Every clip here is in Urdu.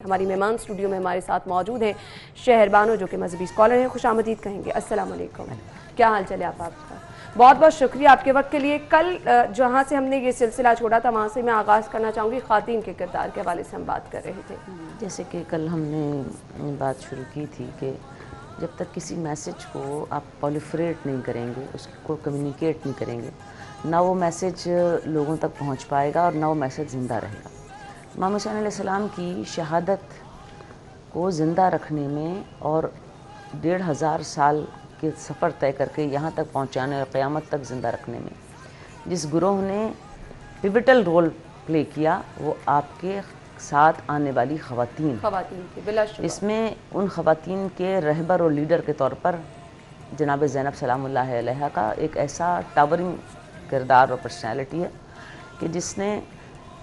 ہماری مہمان اسٹوڈیو میں ہمارے ساتھ موجود ہیں شہر بانو جو کہ مذہبی اسکالر ہیں. خوش آمدید کہیں گے. السلام علیکم. کیا حال چلے آپ کا؟ بہت بہت شکریہ آپ کے وقت کے لیے. کل جہاں سے ہم نے یہ سلسلہ چھوڑا تھا وہاں سے میں آغاز کرنا چاہوں گی. خواتین کے کردار کے حوالے سے ہم بات کر رہے تھے. جیسے کہ کل ہم نے بات شروع کی تھی کہ جب تک کسی میسیج کو آپ پولیفریٹ نہیں کریں گے، اس کو کمیونیکیٹ نہیں کریں گے، نہ وہ میسیج لوگوں تک پہنچ پائے گا اور نہ وہ میسیج زندہ رہے گا. امام حسین علیہ السلام کی شہادت کو زندہ رکھنے میں اور 1500 سال کے سفر طے کر کے یہاں تک پہنچانے اور قیامت تک زندہ رکھنے میں جس گروہ نے پیوٹل رول پلے کیا وہ آپ کے ساتھ آنے والی خواتین کی بلا شبہ. اس میں ان خواتین کے رہبر اور لیڈر کے طور پر جناب زینب سلام اللہ علیہا کا ایک ایسا ٹاورنگ کردار اور پرسنالٹی ہے کہ جس نے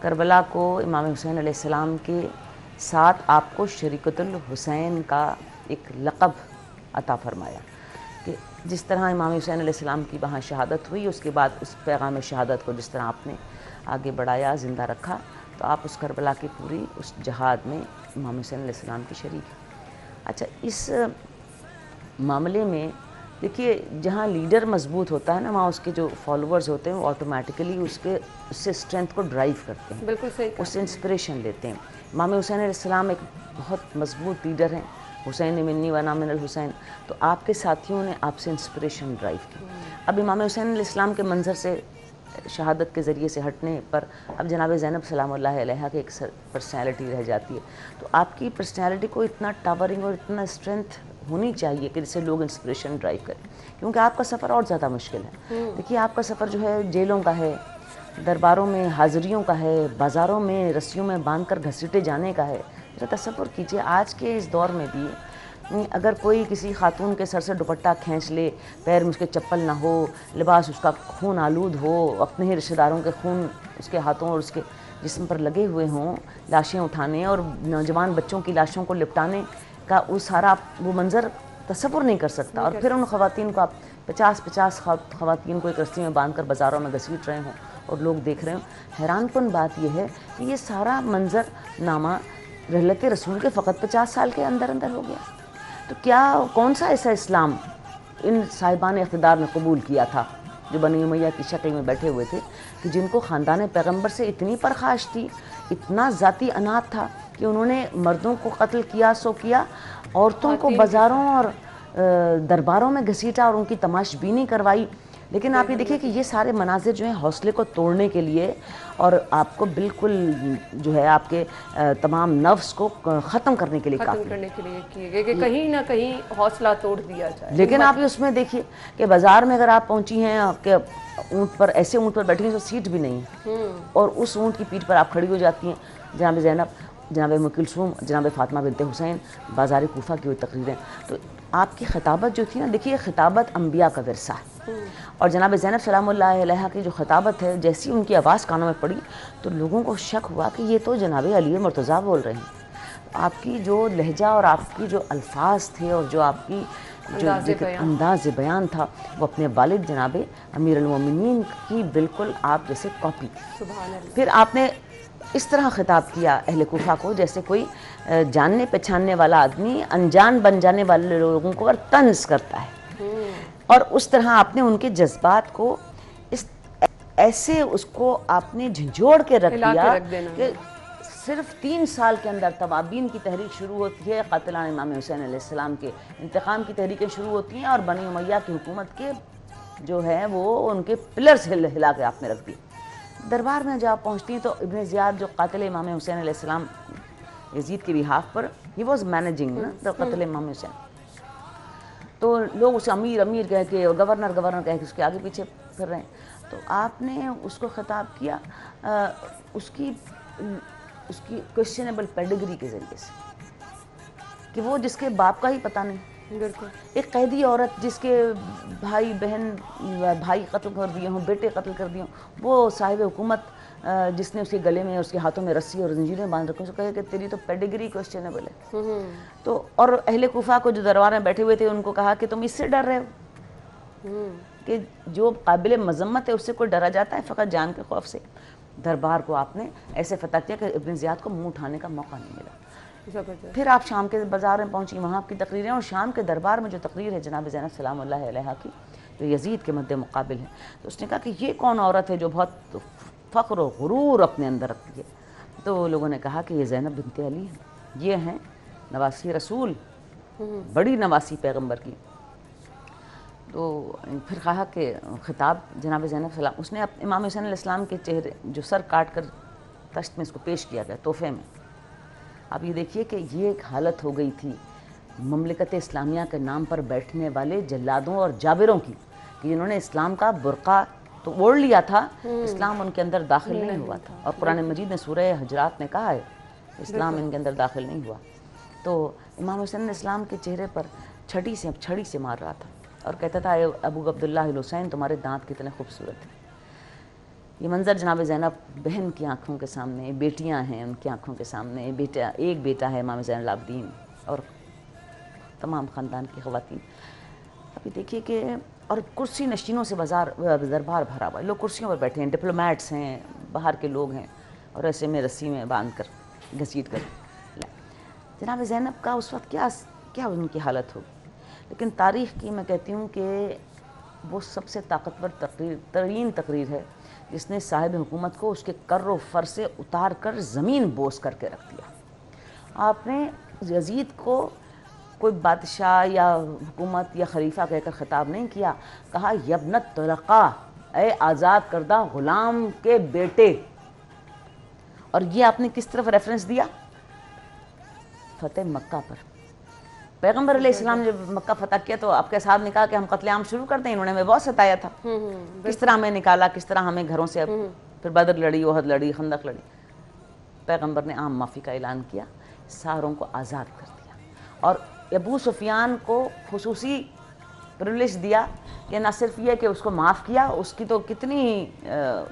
کربلا کو امام حسین علیہ السلام کے ساتھ آپ کو شریکت الحسین کا ایک لقب عطا فرمایا کہ جس طرح امام حسین علیہ السلام کی وہاں شہادت ہوئی، اس کے بعد اس پیغام شہادت کو جس طرح آپ نے آگے بڑھایا، زندہ رکھا، تو آپ اس کربلا کی پوری اس جہاد میں امام حسین علیہ السلام کی شریک ہیں. اچھا، اس معاملے میں دیکھیے جہاں لیڈر مضبوط ہوتا ہے نا، وہاں اس کے جو فالوورز ہوتے ہیں وہ آٹومیٹیکلی اس سے اسٹرینتھ کو ڈرائیو کرتے ہیں، بالکل صحیح. اس سے انسپریشن لیتے ہیں. امام حسین علیہ السلام ایک بہت مضبوط لیڈر ہیں. حسین منی و من الحسین، تو آپ کے ساتھیوں نے آپ سے انسپریشن ڈرائیو کی. اب امام حسین علیہ السلام کے منظر سے شہادت کے ذریعے سے ہٹنے پر اب جناب زینب سلام اللہ علیہا کی ایک پرسنالٹی رہ جاتی ہے. تو آپ کی پرسنالٹی کو اتنا ٹاورنگ اور اتنا اسٹرینتھ ہونی چاہیے کہ جس سے لوگ انسپریشن ڈرائیو کریں، کیونکہ آپ کا سفر اور زیادہ مشکل ہے. دیکھیے آپ کا سفر جو ہے جیلوں کا ہے، درباروں میں حاضریوں کا ہے، بازاروں میں رسیوں میں باندھ کر گھسیٹے جانے کا ہے. ذرا تصور کیجئے آج کے اس دور میں بھی اگر کوئی کسی خاتون کے سر سے دوپٹہ کھینچ لے، پیر میں اس کے چپل نہ ہو، لباس اس کا خون آلود ہو، اپنے ہی رشتہ داروں کے خون اس کے ہاتھوں اور اس کے جسم پر لگے ہوئے ہوں، لاشیں اٹھانے اور نوجوان بچوں کی لاشوں کو لپٹانے کا وہ سارا وہ منظر تصور نہیں کر سکتا. اور پھر ان خواتین کو آپ 50 خواتین کو ایک رسی میں باندھ کر بازاروں میں گھسیٹ رہے ہوں اور لوگ دیکھ رہے ہوں. حیران کن بات یہ ہے کہ یہ سارا منظر نامہ رحلت رسول کے فقط 50 سال کے اندر ہو گیا. تو کیا کون سا ایسا اسلام ان صاحبان اقتدار نے قبول کیا تھا جو بنی امیہ کی شکل میں بیٹھے ہوئے تھے، کہ جن کو خاندان پیغمبر سے اتنی پرخاش تھی، اتنا ذاتی انات تھا کہ انہوں نے مردوں کو قتل کیا سو کیا، عورتوں کو بازاروں اور درباروں میں گھسیٹا اور ان کی تماش بینی کروائی. لیکن آپ یہ دیکھیے کہ یہ سارے مناظر جو ہیں حوصلے کو توڑنے کے لیے اور آپ کو بالکل جو ہے آپ کے تمام نفس کو ختم کرنے کے لیے کیے گئے کہ کہیں نہ کہیں حوصلہ توڑ دیا جائے. لیکن آپ اس میں دیکھیے کہ بازار میں اگر آپ پہنچی ہیں کہ اونٹ پر ایسے اونٹ پر بیٹھی ہیں جو سیٹ بھی نہیں ہے اور اس اونٹ کی پیٹھ پر آپ کھڑی ہو جاتی ہیں. جناب زینب، جناب ام کلثوم، جناب فاطمہ بنت حسین، بازار کوفہ کی ہوئی تقریریں. تو آپ کی خطابت جو تھی نا، دیکھیے خطابت انبیاء کا ورثہ ہے. اور جناب زینب سلام اللہ علیہا کی جو خطابت ہے، جیسی ان کی آواز کانوں میں پڑی تو لوگوں کو شک ہوا کہ یہ تو جناب علی مرتضیٰ بول رہے ہیں. آپ کی جو لہجہ اور آپ کی جو الفاظ تھے اور جو آپ کی جو انداز بیان تھا وہ اپنے والد جناب امیر المومنین کی بالکل آپ جیسے کاپی. پھر آپ نے اس طرح خطاب کیا اہل کوفہ کو جیسے کوئی جاننے پہچاننے والا آدمی انجان بن جانے والے لوگوں کو طنز کرتا ہے. اور اس طرح آپ نے ان کے جذبات کو ایسے اس کو آپ نے جھنجھوڑ کے رکھ دیا کہ صرف 3 سال کے اندر توابین کی تحریک شروع ہوتی ہے، قاتلان امام حسین علیہ السلام کے انتقام کی تحریکیں شروع ہوتی ہیں اور بنی امیہ کی حکومت کے جو ہے وہ ان کے پلرز ہلا کے آپ نے رکھ دی. دربار میں جب پہنچتی ہیں تو ابن زیاد جو قاتل امام حسین علیہ السلام یزید کے behalf per he was managing نا قتل امام حسین، تو لوگ اسے امیر کہہ کے اور گورنر کہہ کے اس کے آگے پیچھے پھر رہے ہیں. تو آپ نے اس کو خطاب کیا اس کی کوشچنیبل پیڈگری کے ذریعے سے کہ وہ جس کے باپ کا ہی پتہ نہیں، ایک قیدی عورت جس کے بھائی بہن بھائی قتل کر دیے ہوں، بیٹے قتل کر دیے ہوں، وہ صاحب حکومت جس نے اس کے گلے میں اس کے ہاتھوں میں رسی اور زنجیریں باندھ رکھیں، اس کو کہے کہ تیری تو پیڈگری کوشچنیبل ہے. تو اور اہل کوفہ کو جو دربار میں بیٹھے ہوئے تھے ان کو کہا کہ تم اس سے ڈر رہے ہو کہ جو قابل مذمت ہے اس سے کوئی ڈرا جاتا ہے فقط جان کے خوف سے. دربار کو آپ نے ایسے فتح کیا کہ ابن زیاد کو منہ اٹھانے کا موقع نہیں ملا. زبردست. پھر آپ شام کے بازار میں پہنچی، وہاں آپ کی تقریریں، اور شام کے دربار میں جو تقریر ہے جناب زینب سلام اللہ علیہا کی جو یزید کے مد مقابل ہے، تو اس نے کہا کہ یہ کون عورت ہے جو بہت فخر و غرور اپنے اندر رکھتی ہے؟ تو لوگوں نے کہا کہ یہ زینب بنت علی ہیں، یہ ہیں نواسی رسول، بڑی نواسی پیغمبر کی. تو پھر کہا کہ خطاب جناب زینب سلام، اس نے امام حسین علیہ السلام کے چہرے جو سر کاٹ کر تشت میں اس کو پیش کیا گیا تحفے میں. آپ یہ دیکھیے کہ یہ ایک حالت ہو گئی تھی مملکت اسلامیہ کے نام پر بیٹھنے والے جلادوں اور جابروں کی، کہ جنہوں نے اسلام کا برقع تو اوڑھ لیا تھا، اسلام ان کے اندر داخل نہیں ہوا تھا. اور قرآن مجید نے سورہ حجرات میں کہا ہے اسلام ان کے اندر داخل نہیں ہوا. تو امام حسین علیہ السلام کے چہرے پر چھڑی سے مار رہا تھا اور کہتا تھا اے ابو عبداللہ الحسین تمہارے دانت کتنے خوبصورت ہیں. یہ منظر جناب زینب بہن کی آنکھوں کے سامنے، بیٹیاں ہیں ان کی آنکھوں کے سامنے، ایک بیٹا ہے امام زین العابدین اور تمام خاندان کی خواتین. ابھی دیکھیے کہ اور کرسی نشینوں سے دربار بھرا ہوا ہے، لوگ کرسیوں پر بیٹھے ہیں، ڈپلومیٹس ہیں، باہر کے لوگ ہیں، اور ایسے میں رسی میں باندھ کر گھسیٹ کر جناب زینب کا اس وقت کیا ان کی حالت ہوگی. لیکن تاریخ کی میں کہتی ہوں کہ وہ سب سے طاقتور ترین تقریر ہے جس نے صاحب حکومت کو اس کے کر و فر سے اتار کر زمین بوس کر کے رکھ دیا. آپ نے یزید کو کوئی بادشاہ یا حکومت یا خلیفہ کہہ کر خطاب نہیں کیا، کہا یبنت طلقاء، اے آزاد کردہ غلام کے بیٹے. اور یہ آپ نے کس طرف ریفرنس دیا؟ فتح مکہ پر. پیغمبر علیہ السلام جب مکہ فتح کیا تو آپ کے صاحب نے کہا کہ ہم قتل عام شروع کر دیں، انہوں نے ہمیں بہت ستایا تھا، کس طرح ہمیں نکالا، کس طرح ہمیں گھروں سے، پھر بدر لڑی، احد لڑی، خندق لڑی. پیغمبر نے عام معافی کا اعلان کیا، ساروں کو آزاد کر دیا، اور ابو سفیان کو خصوصی پرولیج دیا کہ نہ صرف یہ کہ اس کو معاف کیا، اس کی تو کتنی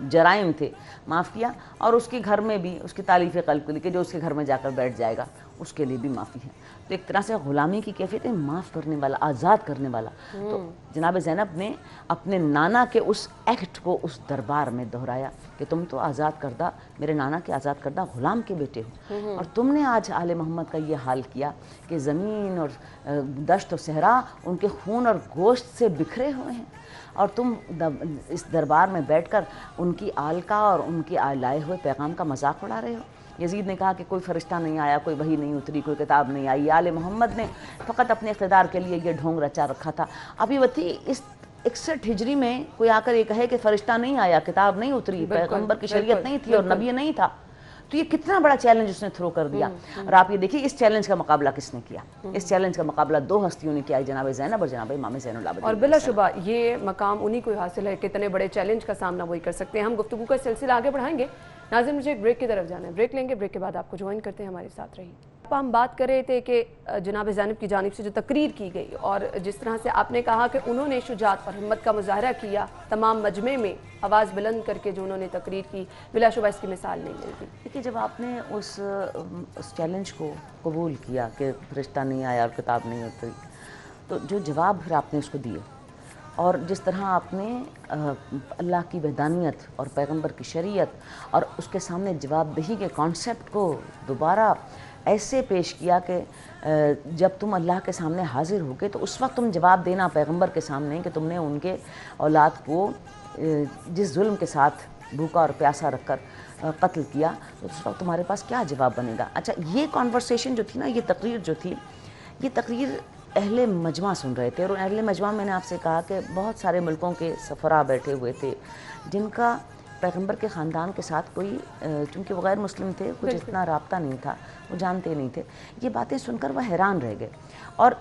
جرائم تھے، معاف کیا، اور اس کے گھر میں بھی اس کی تالیف قلب کے لیے کہ جو اس کے گھر میں جا کر بیٹھ جائے گا اس کے لیے بھی معافی ہے. تو ایک طرح سے غلامی کی کیفیت ہے، معاف کرنے والا، آزاد کرنے والا. تو جناب زینب نے اپنے نانا کے اس ایکٹ کو اس دربار میں دہرایا کہ تم تو آزاد کردہ، میرے نانا کے آزاد کردہ غلام کے بیٹے ہو، اور تم نے آج آل محمد کا یہ حال کیا کہ زمین اور دشت و صحرا ان کے خون اور گوشت سے بکھرے ہوئے ہیں، اور تم اس دربار میں بیٹھ کر ان کی آل کا اور ان کی لائے ہوئے پیغام کا مذاق اڑا رہے ہو. یزید نے کہا کہ کوئی فرشتہ نہیں آیا، کوئی وحی نہیں اتری، کوئی کتاب نہیں آئی، آل محمد نے فقط اپنے اقتدار کے لیے یہ ڈھونگ رچا رکھا تھا. ابھی وتی اس 61 ہجری میں کوئی آ کر یہ کہے کہ فرشتہ نہیں آیا، کتاب نہیں اتری، پیغمبر کی شریعت نہیں تھی اور نبی نہیں تھا، تو یہ کتنا بڑا چیلنج اس نے تھرو کر دیا. اور آپ یہ دیکھیے اس چیلنج کا مقابلہ کس نے کیا؟ اس چیلنج کا مقابلہ دو ہستیوں نے کیا، جناب زینب اور جناب امام زین العابدین. اور بلا شبہ یہ مقام انہی کو حاصل ہے کہ اتنے بڑے چیلنج کا سامنا وہی کر سکتے ہیں. ہم گفتگو کا سلسلہ آگے بڑھائیں گے. ناظرین مجھے ایک بریک کی طرف جانا ہے، بریک لیں گے، بریک کے بعد آپ کو جوائن کرتے ہیں، ہمارے ساتھ رہیے. ہم بات کر رہے تھے کہ جناب زینب کی جانب سے جو تقریر کی گئی اور جس طرح سے آپ نے کہا کہ انہوں نے شجاعت اور ہمت کا مظاہرہ کیا، تمام مجمع میں آواز بلند کر کے جو انہوں نے تقریر کی، بلا شبہ اس کی مثال نہیں ملتی. دیکھیے جب آپ نے اس چیلنج کو قبول کیا کہ فرشتہ نہیں آیا اور کتاب نہیں اتری، تو جو جواب پھر آپ نے اس کو دیے، اور جس طرح آپ نے اللہ کی وحدانیت اور پیغمبر کی شریعت اور اس کے سامنے جواب دہی کے کانسیپٹ کو دوبارہ ایسے پیش کیا کہ جب تم اللہ کے سامنے حاضر ہو گئے تو اس وقت تم جواب دینا پیغمبر کے سامنے کہ تم نے ان کے اولاد کو جس ظلم کے ساتھ بھوکا اور پیاسا رکھ کر قتل کیا، تو اس وقت تمہارے پاس کیا جواب بنے گا. اچھا یہ کانورسیشن جو تھی نا، یہ تقریر جو تھی، یہ تقریر اہل مجمع سن رہے تھے، اور اہل مجمع میں نے آپ سے کہا کہ بہت سارے ملکوں کے سفراء بیٹھے ہوئے تھے جن کا پیغمبر کے خاندان کے ساتھ کوئی چونکہ وہ غیر مسلم تھے، کچھ اتنا رابطہ نہیں تھا، وہ جانتے نہیں تھے. یہ باتیں سن کر وہ حیران رہ گئے، اور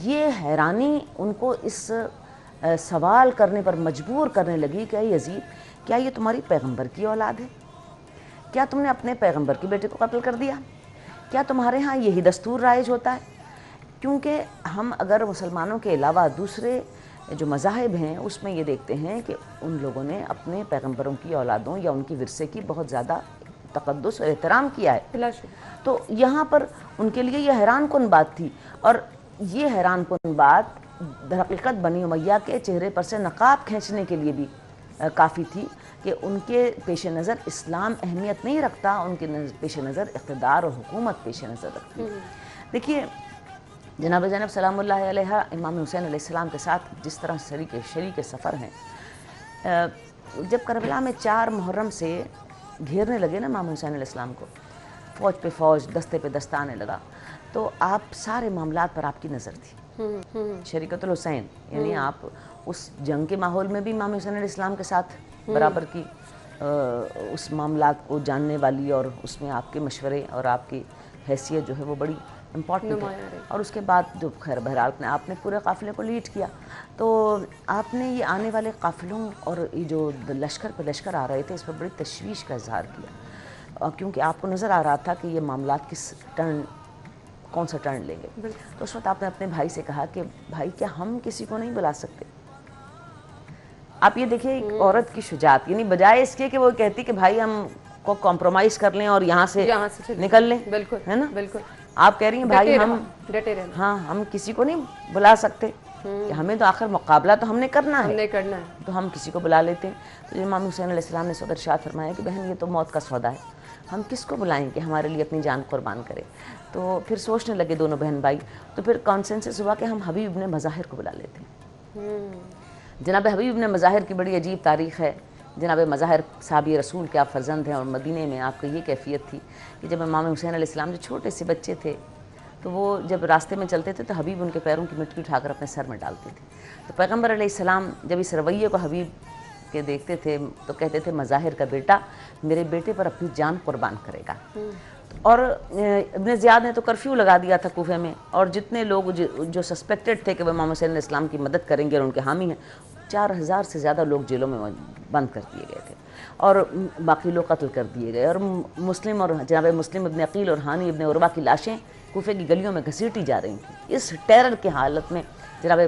یہ حیرانی ان کو اس سوال کرنے پر مجبور کرنے لگی کہ یزید کیا یہ تمہاری پیغمبر کی اولاد ہے؟ کیا تم نے اپنے پیغمبر کے بیٹے کو قتل کر دیا؟ کیا تمہارے ہاں یہی دستور رائج ہوتا ہے؟ کیونکہ ہم اگر مسلمانوں کے علاوہ دوسرے جو مذاہب ہیں اس میں یہ دیکھتے ہیں کہ ان لوگوں نے اپنے پیغمبروں کی اولادوں یا ان کی ورثے کی بہت زیادہ تقدس اور احترام کیا ہے. تو یہاں پر ان کے لیے یہ حیران کن بات تھی، اور یہ حیران کن بات در حقیقت بنی امیہ کے چہرے پر سے نقاب کھینچنے کے لیے بھی کافی تھی کہ ان کے پیش نظر اسلام اہمیت نہیں رکھتا، ان کے پیش نظر اقتدار اور حکومت پیش نظر رکھتی ہے۔ دیکھیے جناب زینب سلام اللہ علیہ امام حسین علیہ السلام کے ساتھ جس طرح شریک سفر ہیں، جب کربلا میں 4 محرم سے گھیرنے لگے نا امام حسین علیہ السلام کو، فوج پہ فوج، دستے پہ دستہ آنے لگا، تو آپ سارے معاملات پر آپ کی نظر تھی، شریکت الحسین، یعنی آپ اس جنگ کے ماحول میں بھی امام حسین علیہ السلام کے ساتھ برابر کی اس معاملات کو جاننے والی، اور اس میں آپ کے مشورے اور آپ کی حیثیت جو ہے وہ بڑی امپورٹنٹ ہے۔ اور اس کے بعد جو خیر بہرحال آپ نے پورے قافلے کو لیڈ کیا، تو آپ نے یہ آنے والے قافلوں اور یہ جو لشکر پہ لشکر آ رہے تھے اس پر بڑی تشویش کا اظہار کیا، کیونکہ آپ کو نظر آ رہا تھا کہ یہ معاملات کون سا ٹرن لیں گے۔ تو اس وقت آپ نے اپنے بھائی سے کہا کہ بھائی کیا ہم کسی کو نہیں بلا سکتے؟ آپ یہ دیکھیں ایک عورت کی شجاعت، یعنی بجائے اس کے کہ وہ کہتی کہ بھائی ہم کو کمپرومائز کر لیں اور یہاں سے نکل لیں، ہے نا، آپ کہہ رہی ہیں بھائی ہم کسی کو نہیں بلا سکتے، کہ ہمیں تو آخر مقابلہ تو ہم نے کرنا ہے، تو ہم کسی کو بلا لیتے ہیں۔ تو امام حسین علیہ السلام نے اس وقت ارشاد فرمایا کہ بہن یہ تو موت کا سودا ہے، ہم کس کو بلائیں کہ ہمارے لیے اپنی جان قربان کرے؟ تو پھر سوچنے لگے دونوں بہن بھائی، تو پھر کانسنسس ہوا کہ ہم حبیب ابن مظاہر کو بلا لیتے ہیں۔ جناب حبیب ابن مظاہر کی بڑی عجیب تاریخ ہے۔ جناب مظاہر صحابی رسول کے آپ فرزند ہیں، اور مدینے میں آپ کو یہ کیفیت تھی کہ جب امام حسین علیہ السلام جو چھوٹے سے بچے تھے تو وہ جب راستے میں چلتے تھے تو حبیب ان کے پیروں کی مٹی اٹھا کر اپنے سر میں ڈالتے تھے۔ تو پیغمبر علیہ السلام جب اس رویے کو حبیب کے دیکھتے تھے تو کہتے تھے مظاہر کا بیٹا میرے بیٹے پر اپنی جان قربان کرے گا۔ اور ابن زیاد نے تو کرفیو لگا دیا تھا کوفے میں، اور جتنے لوگ جو سسپیکٹڈ تھے کہ وہ امام حسین علیہ السلام کی مدد کریں گے اور ان کے حامی ہیں، 4000 سے زیادہ لوگ جیلوں میں بند کر دیے گئے تھے، اور باقی لوگ قتل کر دیے گئے، اور مسلم اور جناب مسلم ابن عقیل اور ہانی ابن عروہ کی لاشیں کوفے کی گلیوں میں گھسیٹی جا رہی تھیں۔ اس ٹیرر کی حالت میں جناب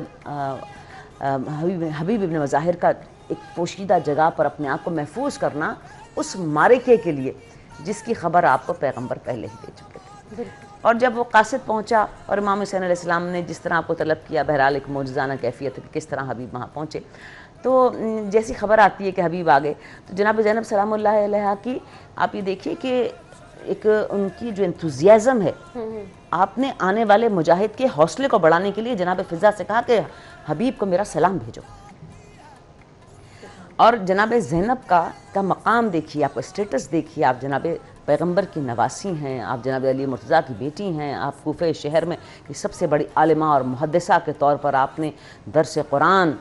حبیب ابن مظاہر کا ایک پوشیدہ جگہ پر اپنے آپ کو محفوظ کرنا اس معرکے کے لیے جس کی خبر آپ کو پیغمبر پہلے ہی دے چکے تھے۔ اور جب وہ قاصد پہنچا اور امام حسین علیہ السلام نے جس طرح آپ کو طلب کیا، بہرحال ایک معجزانہ کیفیت ہے کہ کس طرح حبیب وہاں پہنچے، تو جیسی خبر آتی ہے کہ حبیب آ گئے تو جناب زینب سلام اللہ علیہ کی آپ یہ دیکھیے کہ ایک ان کی جو انتھوزیازم ہے، آپ نے آنے والے مجاہد کے حوصلے کو بڑھانے کے لیے جناب فضا سے کہا کہ حبیب کو میرا سلام بھیجو۔ اور جناب زینب کا مقام دیکھیے، آپ کا اسٹیٹس دیکھیے، آپ جناب پیغمبر کی نواسی ہیں، آپ جناب علی مرتضیٰ کی بیٹی ہیں، آپ کوفہ شہر میں سب سے بڑی عالمہ اور محدثہ کے طور پر آپ نے درس قرآن،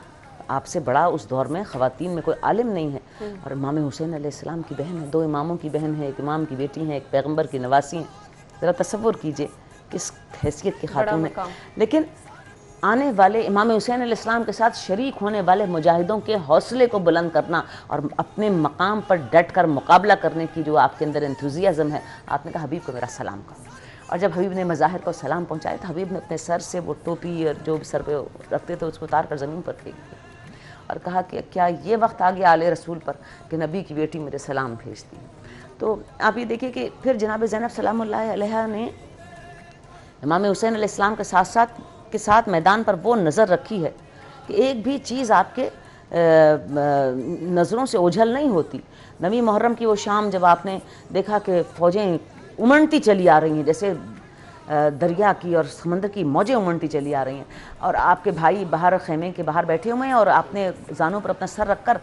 آپ سے بڑا اس دور میں خواتین میں کوئی عالم نہیں ہے، اور امام حسین علیہ السلام کی بہن ہے، 2 اماموں کی بہن ہے، ایک امام کی بیٹی ہیں، ایک پیغمبر کی نواسی ہیں۔ ذرا تصور کیجئے کس حیثیت کی خاتون ہے، لیکن آنے والے امام حسین علیہ السلام کے ساتھ شریک ہونے والے مجاہدوں کے حوصلے کو بلند کرنا اور اپنے مقام پر ڈٹ کر مقابلہ کرنے کی جو آپ کے اندر انتھوزیازم ہے، آپ نے کہا حبیب کو میرا سلام کرو۔ اور جب حبیب نے مظاہر کو سلام پہنچایا تو حبیب نے اپنے سر سے وہ ٹوپی اور جو سر پہ رکھتے تھے اس کو اتار کر زمین پر پھینک دیا اور کہا کہ کیا یہ وقت آ گیا آل رسول پر کہ نبی کی بیٹی میرے سلام بھیجتی ہے۔ تو آپ یہ دیکھیے کہ پھر جناب زینب سلام اللہ علیہ نے امام حسین علیہ السلام کے ساتھ میدان پر وہ نظر رکھی ہے کہ ایک بھی چیز آپ کے نظروں سے اوجھل نہیں ہوتی۔ 9 محرم کی وہ شام جب آپ نے دیکھا کہ فوجیں امنڈتی چلی آ رہی ہیں جیسے دریا کی اور سمندر کی موجیں امنڈتی چلی آ رہی ہیں، اور آپ کے بھائی باہر خیمے کے باہر بیٹھے ہوئے ہیں اور آپ نے زانوں پر اپنا سر رکھ کر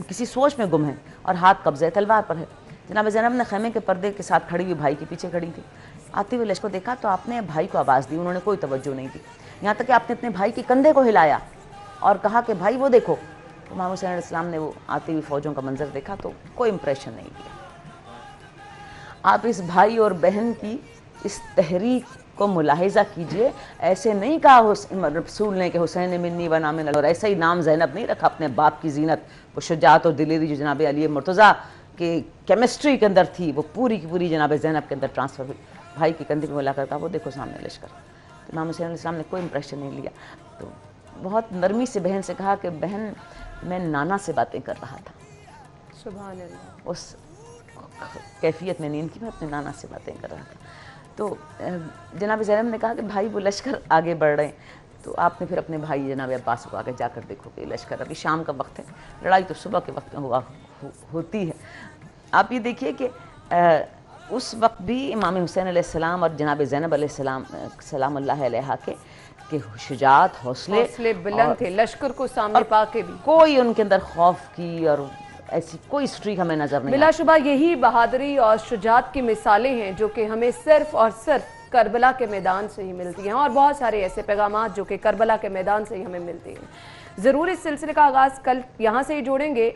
کسی سوچ میں گم ہیں اور ہاتھ قبضہ تلوار پر ہے۔ جناب زینب نے خیمے کے پردے کے ساتھ کھڑی ہوئی بھائی کے پیچھے کھڑی تھی، آتے ہوئے لشکر کو دیکھا تو آپ نے بھائی کو آواز دی، انہوں نے کوئی توجہ نہیں دی، یہاں تک کہ آپ نے اپنے بھائی کے کندھے کو ہلایا اور کہا کہ بھائی وہ دیکھو۔ امام حسین علیہ السلام نے وہ آتی ہوئی فوجوں کا منظر دیکھا تو کوئی امپریشن نہیں دیا۔ آپ اس بھائی اور بہن کی اس تحریک کو ملاحظہ کیجئے، ایسے نہیں کہا رسول نے کہ حسین منی و نام، اور ایسا ہی نام زینب نہیں رکھا اپنے باپ کی زینت، وہ شجاعت اور دلیری جو جناب علی مرتضیٰ کہ کیمسٹری کے اندر تھی وہ پوری کی پوری جناب زینب کے اندر ٹرانسفر ہوئی۔ بھائی کے کندھے پہ ملا کر کہا وہ دیکھو سامنے لشکر۔ امام حسین علیہ السلام نے کوئی امپریشن نہیں لیا، تو بہت نرمی سے بہن سے کہا کہ بہن میں نانا سے باتیں کر رہا تھا۔ سبحان اللہ۔ اس کیفیت میں نیند کی میں اپنے نانا سے باتیں کر رہا تھا۔ تو جناب زینب نے کہا کہ بھائی وہ لشکر آگے بڑھ رہے ہیں، تو آپ نے پھر اپنے بھائی جناب عباس کو آگے جا کر دیکھو کہ لشکر ابھی شام کا وقت ہے، لڑائی تو صبح کے وقت میں ہوتی ہے. آپ یہ دیکھیے کہ اس وقت بھی امام حسین علیہ السلام اور جناب زینب علیہ السلام سلام اللہ علیہا کے شجاعت، حوصلے بلند تھے، لشکر کو سامنے پا کے بھی کوئی ان کے اندر خوف کی اور ایسی کوئی سٹریک ہمیں نظر نہیں بلا شبہ یہی بہادری اور شجاعت کی مثالیں ہیں جو کہ ہمیں صرف اور صرف کربلا کے میدان سے ہی ملتی ہیں، اور بہت سارے ایسے پیغامات جو کہ کربلا کے میدان سے ہی ہمیں ملتی ہیں. ضرور اس سلسلے کا آغاز کل یہاں سے ہی جوڑیں گے.